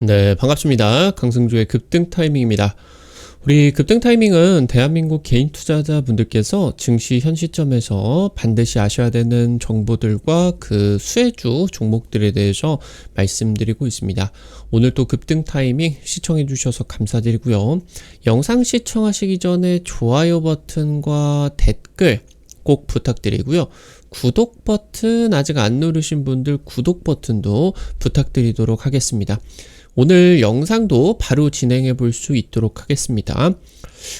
네, 반갑습니다. 강승주의 급등 타이밍입니다. 우리 급등 타이밍은 대한민국 개인 투자자분들께서 증시 현 시점에서 반드시 아셔야 되는 정보들과 그 수혜주 종목들에 대해서 말씀드리고 있습니다. 오늘 또 급등 타이밍 시청해 주셔서 감사드리고요. 영상 시청하시기 전에 좋아요 버튼과 댓글 꼭 부탁드리고요. 구독 버튼 아직 안 누르신 분들 구독 버튼도 부탁드리도록 하겠습니다. 오늘 영상도 바로 진행해 볼 수 있도록 하겠습니다.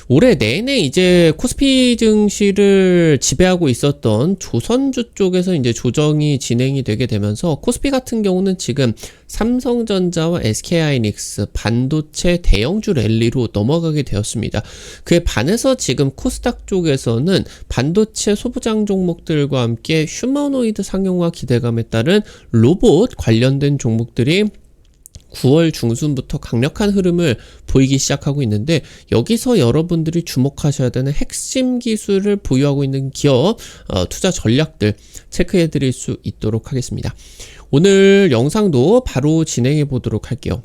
올해 내내 이제 코스피 증시를 지배하고 있었던 조선주 쪽에서 이제 조정이 진행이 되게 되면서 코스피 같은 경우는 지금 삼성전자와 SK하이닉스 반도체 대형주 랠리로 넘어가게 되었습니다. 그에 반해서 지금 코스닥 쪽에서는 반도체 소부장 종목들과 함께 휴머노이드 상용화 기대감에 따른 로봇 관련된 종목들이 9월 중순부터 강력한 흐름을 보이기 시작하고 있는데, 여기서 여러분들이 주목하셔야 되는 핵심 기술을 보유하고 있는 기업 투자 전략들 체크해 드릴 수 있도록 하겠습니다. 오늘 영상도 바로 진행해 보도록 할게요.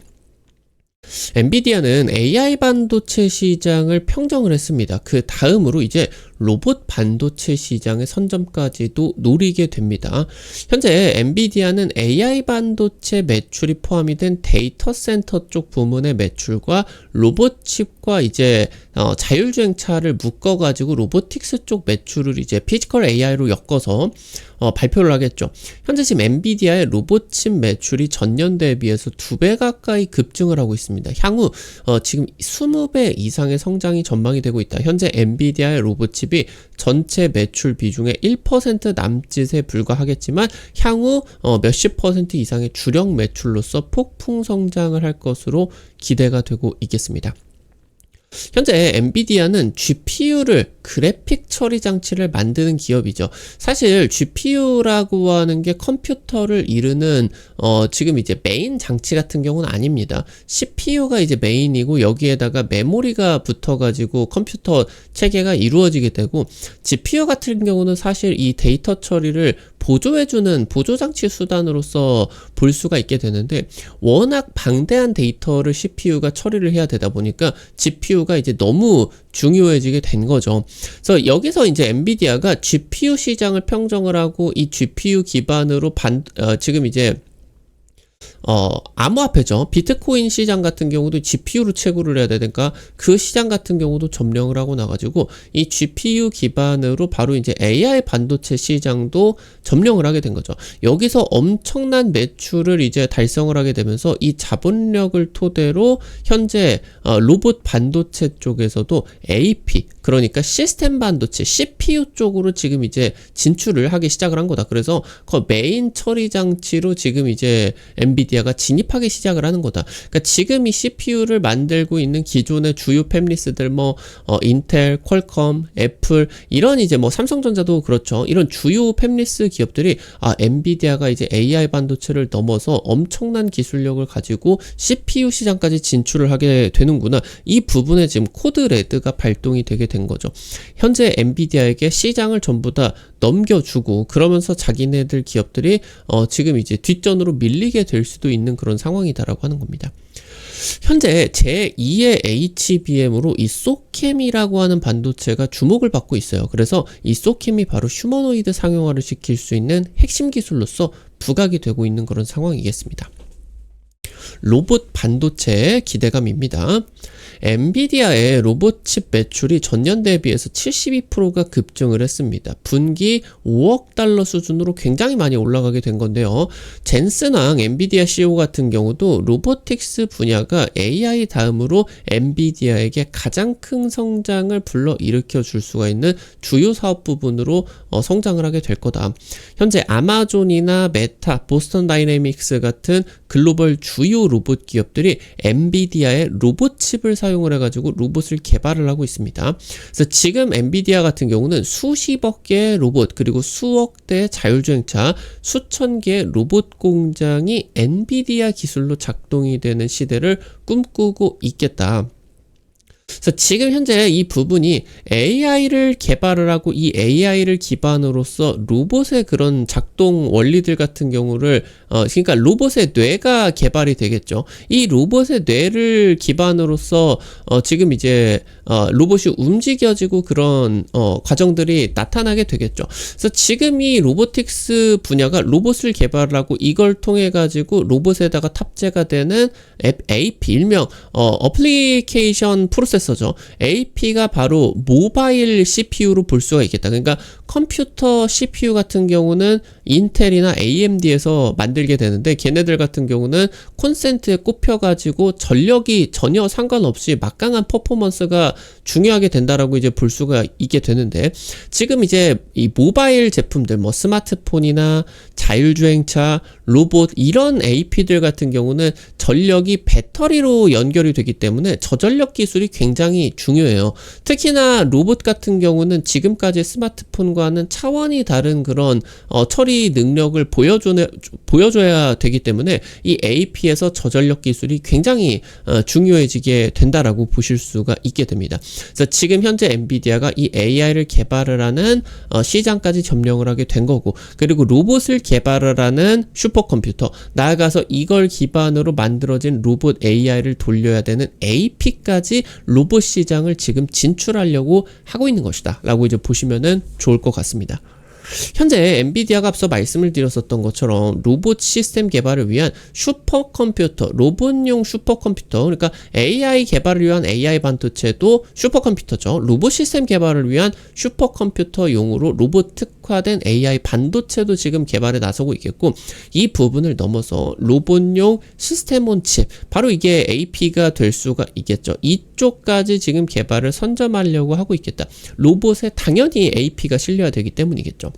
엔비디아는 AI 반도체 시장을 평정을 했습니다. 그 다음으로 이제 로봇 반도체 시장의 선점까지도 노리게 됩니다. 현재 엔비디아는 AI 반도체 매출이 포함이 된 데이터 센터 쪽 부문의 매출과 로봇 칩과 이제 자율주행차를 묶어가지고 로보틱스 쪽 매출을 이제 피지컬 AI로 엮어서 발표를 하겠죠. 현재 지금 엔비디아의 로봇칩 매출이 전년 대비해서 2배 가까이 급증을 하고 있습니다. 향후 지금 20배 이상의 성장이 전망이 되고 있다. 현재 엔비디아의 로봇칩이 전체 매출 비중의 1% 남짓에 불과하겠지만 향후 몇십 퍼센트 이상의 주력 매출로서 폭풍 성장을 할 것으로 기대가 되고 있겠습니다. 현재 엔비디아는 GPU를 그래픽 처리 장치를 만드는 기업이죠. 사실 GPU라고 하는 게 컴퓨터를 이루는 지금 이제 메인 장치 같은 경우는 아닙니다. CPU가 이제 메인이고 여기에다가 메모리가 붙어가지고 컴퓨터 체계가 이루어지게 되고, GPU 같은 경우는 사실 이 데이터 처리를 보조해주는 보조장치 수단으로서 볼 수가 있게 되는데, 워낙 방대한 데이터를 CPU가 처리를 해야 되다 보니까 GPU가 이제 너무 중요해지게 된 거죠. 그래서 여기서 이제 엔비디아가 GPU 시장을 평정을 하고 이 GPU 기반으로 지금 이제 암호화폐죠. 비트코인 시장 같은 경우도 GPU로 채굴을 해야 되니까 그 시장 같은 경우도 점령을 하고 나가지고 이 GPU 기반으로 바로 이제 AI 반도체 시장도 점령을 하게 된 거죠. 여기서 엄청난 매출을 이제 달성을 하게 되면서 이 자본력을 토대로 현재 로봇 반도체 쪽에서도 AP, 그러니까 시스템 반도체 CPU 쪽으로 지금 이제 진출을 하기 시작을 한 거다. 그래서 그 메인 처리 장치로 지금 이제 엔비디아가 진입하기 시작을 하는 거다. 그러니까 지금 이 CPU를 만들고 있는 기존의 주요 팹리스들 인텔, 퀄컴, 애플 이런 이제 삼성전자도 그렇죠. 이런 주요 팹리스 기업들이 엔비디아가 이제 AI 반도체를 넘어서 엄청난 기술력을 가지고 CPU 시장까지 진출을 하게 되는구나. 이 부분에 지금 코드 레드가 발동이 되게 된 거죠. 현재 엔비디아에게 시장을 전부 다 넘겨주고, 그러면서 자기네들 기업들이 지금 이제 뒷전으로 밀리게 될 수도 있는 그런 상황이다라고 하는 겁니다. 현재 제2의 HBM으로 이 소캠이라고 하는 반도체가 주목을 받고 있어요. 그래서 이 소캠이 바로 휴머노이드 상용화를 시킬 수 있는 핵심 기술로서 부각이 되고 있는 그런 상황이겠습니다. 로봇 반도체 기대감입니다. 엔비디아의 로봇칩 매출이 전년 대비해서 72%가 급증을 했습니다. 분기 5억 달러 수준으로 굉장히 많이 올라가게 된 건데요. 젠슨왕 엔비디아 CEO 같은 경우도 로보틱스 분야가 AI 다음으로 엔비디아에게 가장 큰 성장을 불러일으켜 줄 수가 있는 주요 사업 부분으로 성장을 하게 될 거다. 현재 아마존이나 메타, 보스턴 다이내믹스 같은 글로벌 주요 로봇 기업들이 엔비디아의 로봇칩을 사용을 해가지고 로봇을 개발을 하고 있습니다. 그래서 지금 엔비디아 같은 경우는 수십억 개의 로봇, 그리고 수억 대의 자율주행차, 수천 개의 로봇 공장이 엔비디아 기술로 작동이 되는 시대를 꿈꾸고 있겠다. 그래서 지금 현재 이 부분이 AI를 개발을 하고 이 AI를 기반으로서 로봇의 그런 작동 원리들 같은 경우를 그러니까 로봇의 뇌가 개발이 되겠죠. 이 로봇의 뇌를 기반으로서 지금 이제 로봇이 움직여지고 그런 과정들이 나타나게 되겠죠. 그래서 지금 이 로보틱스 분야가 로봇을 개발하고 이걸 통해 가지고 로봇에다가 탑재가 되는 AP 일명 어플리케이션 프로세서죠. AP가 바로 모바일 CPU로 볼 수가 있겠다. 그러니까 컴퓨터 CPU 같은 경우는 인텔이나 AMD에서 만들게 되는데 걔네들 같은 경우는 콘센트에 꼽혀가지고 전력이 전혀 상관없이 막강한 퍼포먼스가 중요하게 된다라고 이제 볼 수가 있게 되는데 지금 이제 이 모바일 제품들 뭐 스마트폰이나 자율주행차, 로봇 이런 AP들 같은 경우는 전력이 배터리로 연결이 되기 때문에 저전력 기술이 굉장히 중요해요. 특히나 로봇 같은 경우는 지금까지 스마트폰과는 차원이 다른 그런 처리 능력을 보여줘야 되기 때문에 이 AP에서 저전력 기술이 굉장히 중요해지게 된다라고 보실 수가 있게 됩니다. 그래서 지금 현재 엔비디아가 이 AI를 개발을 하는 시장까지 점령을 하게 된 거고 그리고 로봇을 개발을 하는 슈퍼컴퓨터 나아가서 이걸 기반으로 만들어진 로봇 AI를 돌려야 되는 AP까지 로봇 시장을 지금 진출하려고 하고 있는 것이다 라고 이제 보시면은 좋을 것 같습니다. 현재 엔비디아가 앞서 말씀을 드렸었던 것처럼 로봇 시스템 개발을 위한 슈퍼컴퓨터, 로봇용 슈퍼컴퓨터, 그러니까 AI 개발을 위한 AI 반도체도 슈퍼컴퓨터죠. 로봇 시스템 개발을 위한 슈퍼컴퓨터용으로 로봇 특화된 AI 반도체도 지금 개발에 나서고 있겠고 이 부분을 넘어서 로봇용 시스템 온 칩, 바로 이게 AP가 될 수가 있겠죠. 이쪽까지 지금 개발을 선점하려고 하고 있겠다. 로봇에 당연히 AP가 실려야 되기 때문이겠죠.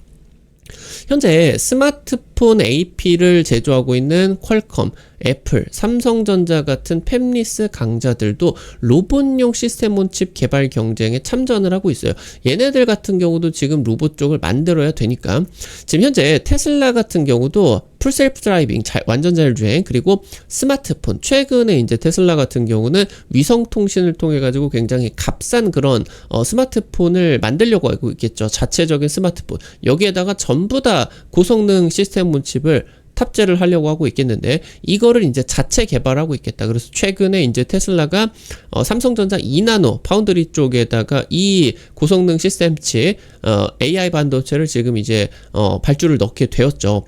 현재 스마트폰 AP를 제조하고 있는 퀄컴, 애플, 삼성전자 같은 팹리스 강자들도 로봇용 시스템 온 칩 개발 경쟁에 참전을 하고 있어요. 얘네들 같은 경우도 지금 로봇 쪽을 만들어야 되니까 지금 현재 테슬라 같은 경우도 풀셀프 드라이빙, 완전 자율주행, 그리고 스마트폰, 최근에 이제 테슬라 같은 경우는 위성통신을 통해 가지고 굉장히 값싼 그런 스마트폰을 만들려고 하고 있겠죠. 자체적인 스마트폰. 여기에다가 전부 다 고성능 시스템 온 칩을 탑재를 하려고 하고 있겠는데 이거를 이제 자체 개발하고 있겠다. 그래서 최근에 이제 테슬라가 삼성전자 2나노 파운드리 쪽에다가 이 고성능 시스템 칩 AI 반도체를 지금 이제 발주를 넣게 되었죠.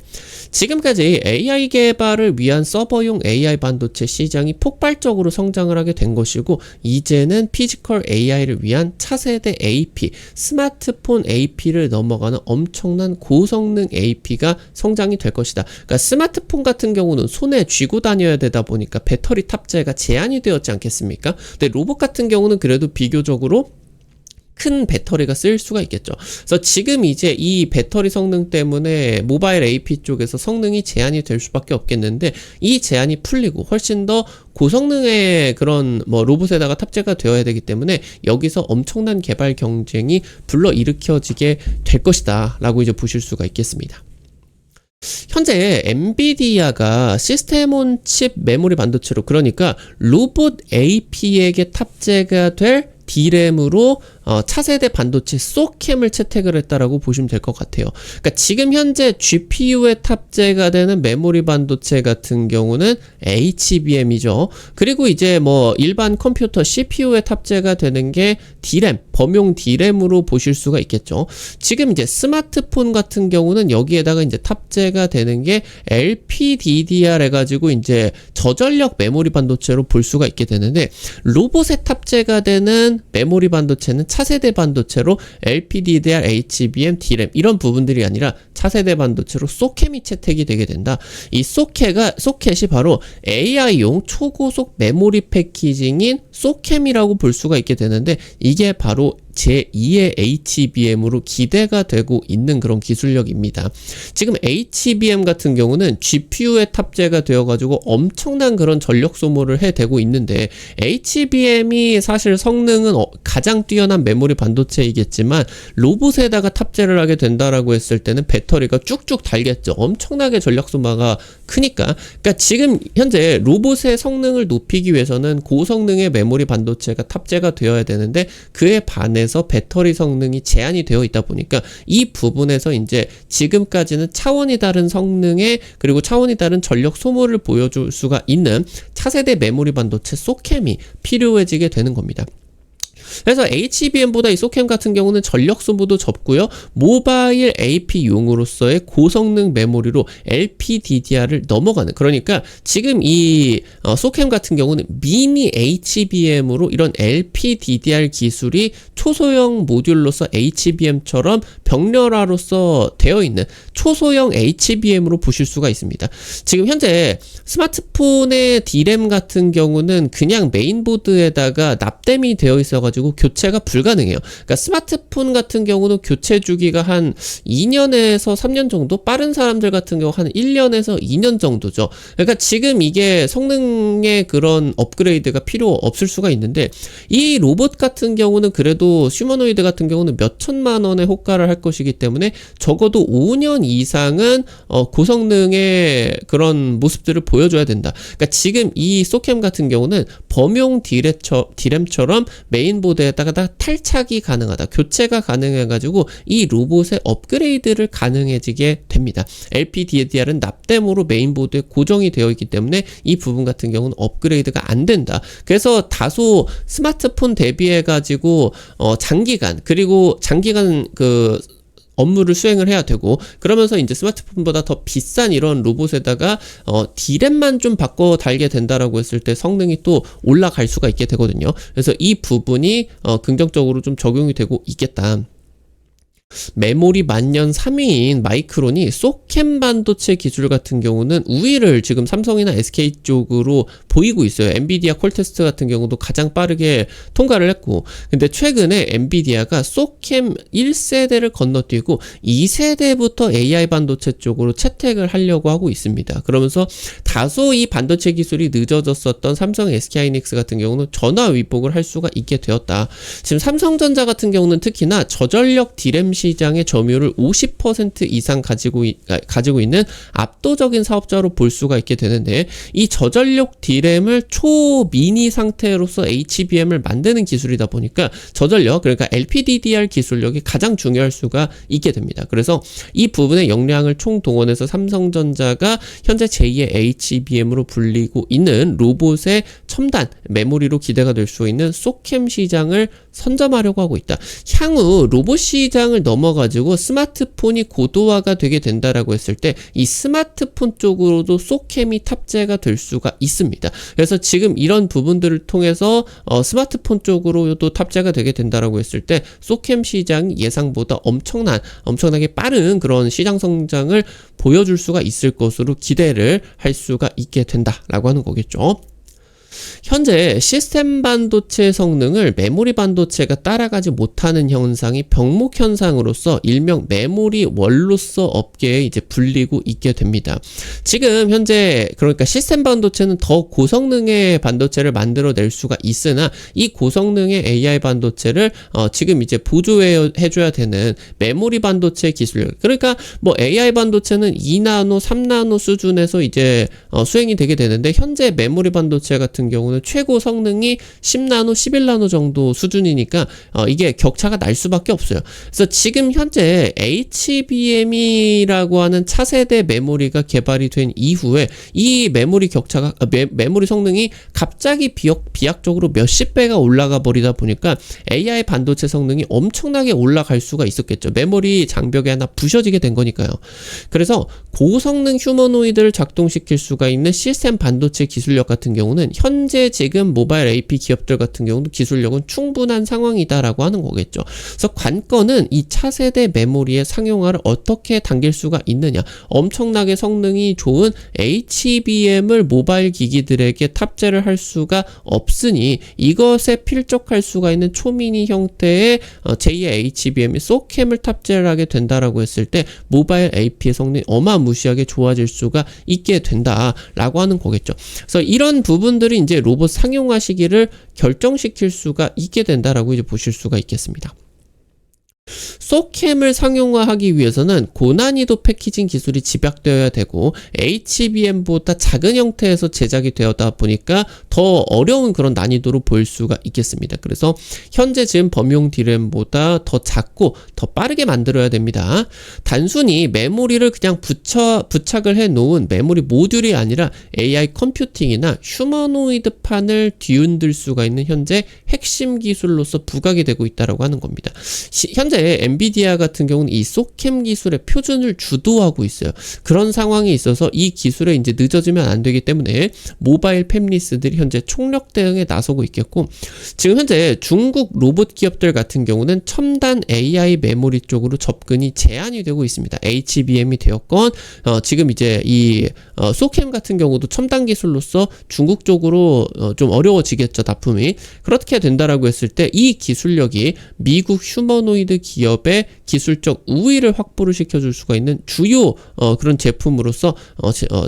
지금까지 AI 개발을 위한 서버용 AI 반도체 시장이 폭발적으로 성장을 하게 된 것이고 이제는 피지컬 AI를 위한 차세대 AP, 스마트폰 AP를 넘어가는 엄청난 고성능 AP가 성장이 될 것이다. 그러니까 스마트폰 같은 경우는 손에 쥐고 다녀야 되다 보니까 배터리 탑재가 제한이 되었지 않겠습니까? 근데 로봇 같은 경우는 그래도 비교적으로 큰 배터리가 쓰일 수가 있겠죠. 그래서 지금 이제 이 배터리 성능 때문에 모바일 AP 쪽에서 성능이 제한이 될 수밖에 없겠는데 이 제한이 풀리고 훨씬 더 고성능의 그런 로봇에다가 탑재가 되어야 되기 때문에 여기서 엄청난 개발 경쟁이 불러일으켜지게 될 것이다 라고 이제 보실 수가 있겠습니다. 현재 엔비디아가 시스템 온 칩 메모리 반도체로 그러니까 로봇 AP에게 탑재가 될 D램으로 차세대 반도체 소캠을 채택을 했다라고 보시면 될 것 같아요. 그러니까 지금 현재 GPU에 탑재가 되는 메모리 반도체 같은 경우는 HBM이죠. 그리고 이제 일반 컴퓨터 CPU에 탑재가 되는 게 D램, 범용 D램으로 보실 수가 있겠죠. 지금 이제 스마트폰 같은 경우는 여기에다가 이제 탑재가 되는 게 LPDDR 해가지고 이제 저전력 메모리 반도체로 볼 수가 있게 되는데 로봇에 탑재가 되는 메모리 반도체는 차세대 반도체로 LPDDR, HBM, D램 이런 부분들이 아니라 차세대 반도체로 소켓이 채택이 되게 된다. 이 소켓이 바로 AI용 초고속 메모리 패키징인 소캠이라고 볼 수가 있게 되는데 이게 바로 제2의 HBM으로 기대가 되고 있는 그런 기술력입니다. 지금 HBM 같은 경우는 GPU에 탑재가 되어가지고 엄청난 그런 전력 소모를 해대고 있는데 HBM이 사실 성능은 가장 뛰어난 메모리 반도체이겠지만 로봇에다가 탑재를 하게 된다라고 했을 때는 배터리가 쭉쭉 달겠죠. 엄청나게 전력 소모가 크니까. 그러니까 지금 현재 로봇의 성능을 높이기 위해서는 고성능의 메모리 반도체가 탑재가 되어야 되는데 그에 반해서 배터리 성능이 제한이 되어 있다 보니까 이 부분에서 이제 지금까지는 차원이 다른 성능에 그리고 차원이 다른 전력 소모를 보여줄 수가 있는 차세대 메모리 반도체 소캠이 필요해지게 되는 겁니다. 그래서 HBM보다 이 소캠 같은 경우는 전력 소모도 적고요. 모바일 AP용으로서의 고성능 메모리로 LPDDR을 넘어가는, 그러니까 지금 이 소캠 같은 경우는 미니 HBM으로 이런 LPDDR 기술이 초소형 모듈로서 HBM처럼 병렬화로서 되어 있는 초소형 HBM으로 보실 수가 있습니다. 지금 현재 스마트폰의 D램 같은 경우는 그냥 메인보드에다가 납땜이 되어 있어가지고 교체가 불가능해요. 그러니까 스마트폰 같은 경우는 교체 주기가 한 2년에서 3년 정도, 빠른 사람들 같은 경우 한 1년에서 2년 정도죠. 그러니까 지금 이게 성능의 그런 업그레이드가 필요 없을 수가 있는데 이 로봇 같은 경우는 그래도 휴머노이드 같은 경우는 몇 천만 원의 호가를 할 것이기 때문에 적어도 5년 이상은 고성능의 그런 모습들을 보여줘야 된다. 그러니까 지금 이 소캠 같은 경우는 범용 D램처럼 메인보드에다가 탈착이 가능하다, 교체가 가능해가지고 이 로봇의 업그레이드를 가능해지게 됩니다. LPDDR은 납땜으로 메인보드에 고정이 되어 있기 때문에 이 부분 같은 경우는 업그레이드가 안 된다. 그래서 다소 스마트폰 대비해가지고 장기간 그 업무를 수행을 해야 되고, 그러면서 이제 스마트폰보다 더 비싼 이런 로봇에다가 D램만 좀 바꿔 달게 된다라고 했을 때 성능이 또 올라갈 수가 있게 되거든요. 그래서 이 부분이 긍정적으로 좀 적용이 되고 있겠다. 메모리 만년 3위인 마이크론이 소캠 반도체 기술 같은 경우는 우위를 지금 삼성이나 SK 쪽으로 보이고 있어요. 엔비디아 콜테스트 같은 경우도 가장 빠르게 통과를 했고, 근데 최근에 엔비디아가 소캠 1세대를 건너뛰고 2세대부터 AI 반도체 쪽으로 채택을 하려고 하고 있습니다. 그러면서 다소 이 반도체 기술이 늦어졌었던 삼성, SK하이닉스 같은 경우는 전화위복을 할 수가 있게 되었다. 지금 삼성전자 같은 경우는 특히나 저전력 D램 시장의 점유율을 50% 이상 가지고 있는 압도적인 사업자로 볼 수가 있게 되는데, 이 저전력 D램을 초미니 상태로서 HBM을 만드는 기술이다 보니까 저전력, 그러니까 LPDDR 기술력이 가장 중요할 수가 있게 됩니다. 그래서 이 부분의 역량을 총동원해서 삼성전자가 현재 제2의 HBM으로 불리고 있는 로봇의 첨단 메모리로 기대가 될 수 있는 소캠 시장을 선점하려고 하고 있다. 향후 로봇 시장을 넘어가지고 스마트폰이 고도화가 되게 된다라고 했을 때 이 스마트폰 쪽으로도 소캠이 탑재가 될 수가 있습니다. 그래서 지금 이런 부분들을 통해서 스마트폰 쪽으로도 탑재가 되게 된다라고 했을 때 소캠 시장이 예상보다 엄청나게 빠른 그런 시장 성장을 보여줄 수가 있을 것으로 기대를 할 수가 있게 된다라고 하는 거겠죠. 현재 시스템 반도체 성능을 메모리 반도체가 따라가지 못하는 현상이 병목 현상으로서 일명 메모리 원로서 업계에 이제 불리고 있게 됩니다. 지금 현재 그러니까 시스템 반도체는 더 고성능의 반도체를 만들어낼 수가 있으나 이 고성능의 AI 반도체를 지금 이제 보조해줘야 되는 메모리 반도체 기술력, 그러니까 뭐 AI 반도체는 2나노, 3나노 수준에서 이제 수행이 되게 되는데 현재 메모리 반도체 같은 경우는 최고 성능이 10나노, 11나노 정도 수준이니까 이게 격차가 날 수밖에 없어요. 그래서 지금 현재 HBM이라고 하는 차세대 메모리가 개발이 된 이후에 이 메모리 격차가 메모리 성능이 갑자기 비약적으로 몇십 배가 올라가 버리다 보니까 AI 반도체 성능이 엄청나게 올라갈 수가 있었겠죠. 메모리 장벽이 하나 부셔지게 된 거니까요. 그래서 고성능 휴머노이드를 작동시킬 수가 있는 시스템 반도체 기술력 같은 경우는 현재 지금 모바일 AP 기업들 같은 경우도 기술력은 충분한 상황이다라고 하는 거겠죠. 그래서 관건은 이 차세대 메모리의 상용화를 어떻게 당길 수가 있느냐. 엄청나게 성능이 좋은 HBM을 모바일 기기들에게 탑재를 할 수가 없으니 이것에 필적할 수가 있는 초미니 형태의 제2의 HBM이 소캠을 탑재를 하게 된다라고 했을 때 모바일 AP의 성능이 어마무시하게 좋아질 수가 있게 된다라고 하는 거겠죠. 그래서 이런 부분들이 이제 로봇 상용화 시기를 결정시킬 수가 있게 된다라고 이제 보실 수가 있겠습니다. 소캠을 상용화하기 위해서는 고난이도 패키징 기술이 집약되어야 되고 HBM보다 작은 형태에서 제작이 되었다 보니까 더 어려운 그런 난이도로 보일 수가 있겠습니다. 그래서 현재 지금 범용 DRAM보다 더 작고 더 빠르게 만들어야 됩니다. 단순히 메모리를 그냥 부착을 해 놓은 메모리 모듈이 아니라 AI 컴퓨팅이나 휴머노이드판을 뒤흔들 수가 있는 현재 핵심 기술로서 부각이 되고 있다고 하는 겁니다. 현재 엔비디아 같은 경우는 이 소캠 기술의 표준을 주도하고 있어요. 그런 상황이 있어서 이 기술에 이제 늦어지면 안 되기 때문에 모바일 팹리스들이 현재 총력 대응에 나서고 있겠고, 지금 현재 중국 로봇 기업들 같은 경우는 첨단 AI 메모리 쪽으로 접근이 제한이 되고 있습니다. HBM이 되었건 지금 이제 이 소캠 같은 경우도 첨단 기술로서 중국 쪽으로 좀 어려워지겠죠, 납품이. 그렇게 된다라고 했을 때 이 기술력이 미국 휴머노이드 기업의 기술적 우위를 확보를 시켜줄 수가 있는 주요 그런 제품으로서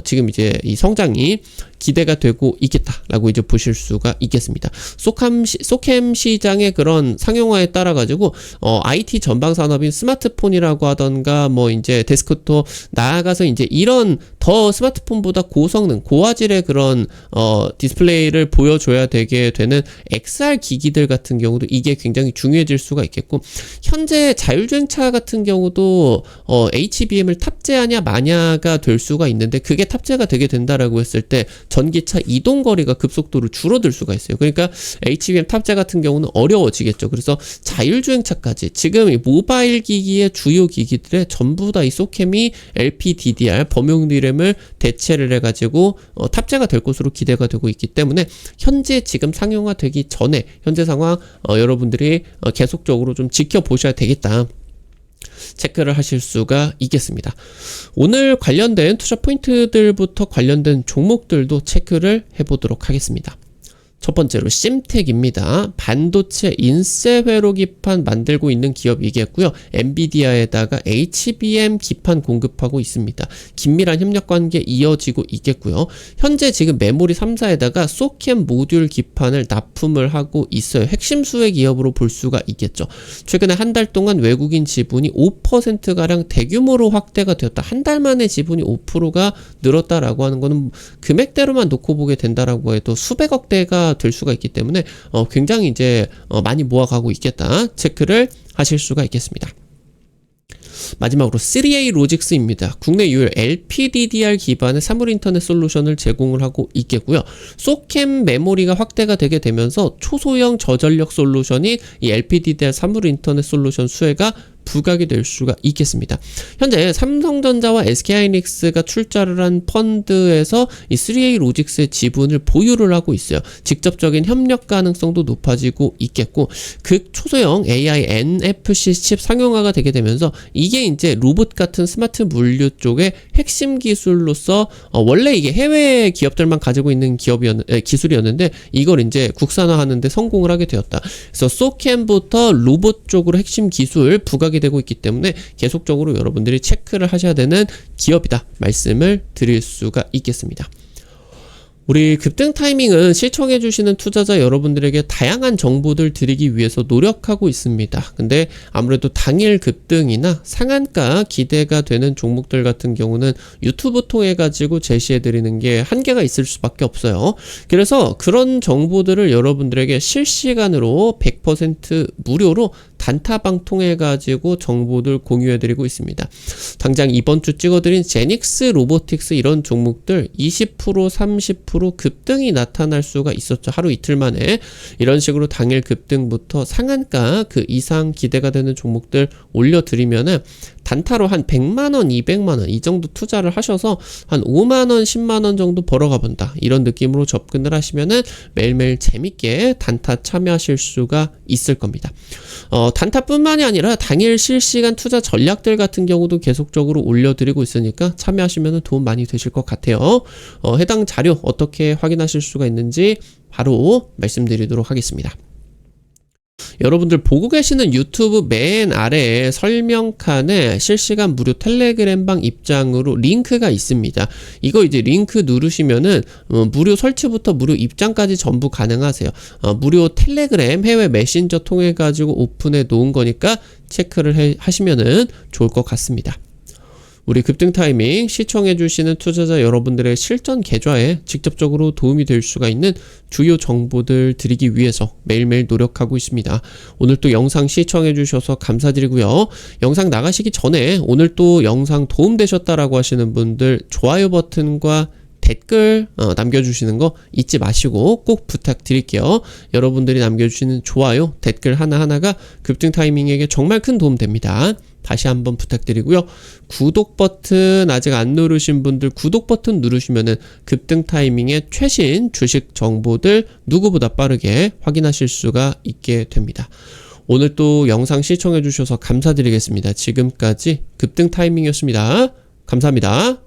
지금 이제 이 성장이 기대가 되고 있겠다라고 이제 보실 수가 있겠습니다. 소캠 시장의 그런 상용화에 따라 가지고 IT 전방 산업인 스마트폰이라고 하던가 뭐 이제 데스크톱 나아가서 이제 이런 더 스마트폰보다 고성능 고화질의 그런 디스플레이를 보여줘야 되게 되는 XR 기기들 같은 경우도 이게 굉장히 중요해질 수가 있겠고, 현재 자율주행차 같은 경우도 HBM을 탑재하냐 마냐가 될 수가 있는데, 그게 탑재가 되게 된다라고 했을 때 전기차 이동 거리가 급속도로 줄어들 수가 있어요. 그러니까 HBM 탑재 같은 경우는 어려워지겠죠. 그래서 자율주행차까지 지금 이 모바일 기기의 주요 기기들에 전부 다 이 소캠이 LPDDR 범용 DRAM을 대체를 해가지고 탑재가 될 것으로 기대가 되고 있기 때문에 현재 지금 상용화되기 전에 현재 상황 여러분들이 계속적으로 좀 지켜보셔야 되겠다, 체크를 하실 수가 있겠습니다. 오늘 관련된 투자 포인트들부터 관련된 종목들도 체크를 해보도록 하겠습니다. 첫 번째로 심텍입니다. 반도체 인쇄 회로 기판 만들고 있는 기업이겠고요. 엔비디아에다가 HBM 기판 공급하고 있습니다. 긴밀한 협력 관계 이어지고 있겠고요. 현재 지금 메모리 3사에다가 소캠 모듈 기판을 납품을 하고 있어요. 핵심 수혜 기업으로 볼 수가 있겠죠. 최근에 한 달 동안 외국인 지분이 5%가량 대규모로 확대가 되었다. 한 달 만에 지분이 5%가 늘었다라고 하는 거는 금액대로만 놓고 보게 된다라고 해도 수백억 대가 될 수가 있기 때문에 굉장히 이제 많이 모아가고 있겠다, 체크를 하실 수가 있겠습니다. 마지막으로 3A 로직스입니다. 국내 유일 LPDDR 기반의 사물 인터넷 솔루션을 제공을 하고 있겠고요. 소캠 메모리가 확대가 되게 되면서 초소형 저전력 솔루션이 이 LPDDR 사물 인터넷 솔루션 수혜가 부각이 될 수가 있겠습니다. 현재 삼성전자와 SK하이닉스가 출자를 한 펀드에서 이 3A 로직스의 지분을 보유를 하고 있어요. 직접적인 협력 가능성도 높아지고 있겠고, 극초소형 AI NFC 칩 상용화가 되게 되면서 이게 이제 로봇 같은 스마트 물류 쪽의 핵심 기술로서 원래 이게 해외 기업들만 가지고 있는 기술이었는데 이걸 이제 국산화하는 데 성공을 하게 되었다. 그래서 소캠부터 로봇 쪽으로 핵심 기술 부각이 되고 있기 때문에 계속적으로 여러분들이 체크를 하셔야 되는 기업이다 말씀을 드릴 수가 있겠습니다. 우리 급등 타이밍은 시청해주시는 투자자 여러분들에게 다양한 정보들 드리기 위해서 노력하고 있습니다. 근데 아무래도 당일 급등이나 상한가 기대가 되는 종목들 같은 경우는 유튜브 통해 가지고 제시해드리는 게 한계가 있을 수밖에 없어요. 그래서 그런 정보들을 여러분들에게 실시간으로 100% 무료로 단타방 통해 가지고 정보들 공유해드리고 있습니다. 당장 이번 주 찍어드린 제닉스 로보틱스 이런 종목들 20% 30% 급등이 나타날 수가 있었죠. 하루 이틀 만에. 이런 식으로 당일 급등부터 상한가 그 이상 기대가 되는 종목들 올려드리면은 단타로 한 100만원, 200만원 이 정도 투자를 하셔서 한 5만원, 10만원 정도 벌어가 본다, 이런 느낌으로 접근을 하시면은 매일매일 재밌게 단타 참여하실 수가 있을 겁니다. 단타뿐만이 아니라 당일 실시간 투자 전략들 같은 경우도 계속적으로 올려드리고 있으니까 참여하시면 도움 많이 되실 것 같아요. 해당 자료 어떻게 확인하실 수가 있는지 바로 말씀드리도록 하겠습니다. 여러분들 보고 계시는 유튜브 맨 아래에 설명칸에 실시간 무료 텔레그램방 입장으로 링크가 있습니다. 이거 이제 링크 누르시면은 무료 설치부터 무료 입장까지 전부 가능하세요. 무료 텔레그램 해외 메신저 통해 가지고 오픈해 놓은 거니까 체크를 하시면은 좋을 것 같습니다. 우리 급등 타이밍 시청해주시는 투자자 여러분들의 실전 계좌에 직접적으로 도움이 될 수가 있는 주요 정보들 드리기 위해서 매일매일 노력하고 있습니다. 오늘 또 영상 시청해주셔서 감사드리고요. 영상 나가시기 전에 오늘 또 영상 도움되셨다라고 하시는 분들 좋아요 버튼과 댓글 남겨주시는 거 잊지 마시고 꼭 부탁드릴게요. 여러분들이 남겨주시는 좋아요, 댓글 하나하나가 급등 타이밍에게 정말 큰 도움 됩니다. 다시 한번 부탁드리고요. 구독 버튼 아직 안 누르신 분들 구독 버튼 누르시면은 급등 타이밍의 최신 주식 정보들 누구보다 빠르게 확인하실 수가 있게 됩니다. 오늘 또 영상 시청해 주셔서 감사드리겠습니다. 지금까지 급등 타이밍이었습니다. 감사합니다.